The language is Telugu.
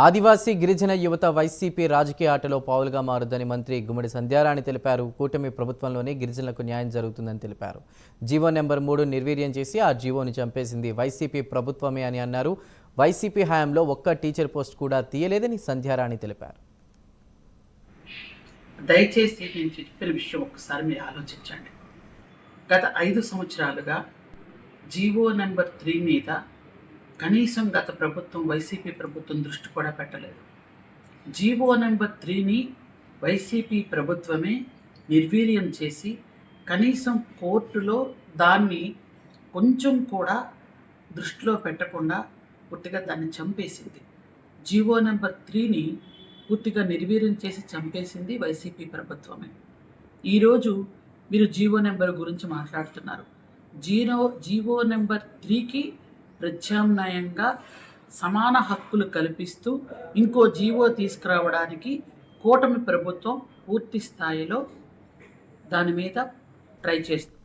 ఆదివాసీ గిరిజన యువత వైసీపీ రాజకీయ ఆటలో పావులుగా మారుద్దని మంత్రి గుమ్మడి సంధ్యారాణి తెలిపారు. కూటమి ప్రభుత్వంలోనే గిరిజనులకు న్యాయం జరుగుతుందని తెలిపారు. జీవో నెంబర్ 3 నిర్వీర్యం చేసి ఆ జీవోని చంపేసింది వైసీపీ ప్రభుత్వమే అని అన్నారు. వైసీపీ హయాంలో ఒక్క టీచర్ పోస్ట్ కూడా తీయలేదని సంధ్యారాణి తెలిపారు. దయచేసి నేను చెప్పిన విషయం ఒక్కసారి మీరు ఆలోచించండి. గత 5 సంవత్సరాలుగా జీవో నెంబర్ 3 మీద కనీసం గత ప్రభుత్వం వైసీపీ ప్రభుత్వం దృష్టి కూడా పెట్టలేదు. జీవో నెంబర్ 3ని వైసీపీ ప్రభుత్వమే నిర్వీర్యం చేసి కనీసం కోర్టులో దాన్ని కొంచెం కూడా దృష్టిలో పెట్టకుండా పూర్తిగా దాన్ని చంపేసింది. జీవో నెంబర్ 3ని పూర్తిగా నిర్వీర్యం చేసి చంపేసింది వైసీపీ ప్రభుత్వమే. ఈరోజు మీరు జీవో నెంబర్ గురించి మాట్లాడుతున్నారు. జీవో నెంబర్ 3కి ప్రత్యామ్నాయంగా సమాన హక్కులు కల్పిస్తూ ఇంకో జీవో తీసుకురావడానికి కూటమి ప్రభుత్వం పూర్తి స్థాయిలో దాని మీద ట్రై చేస్తుంది.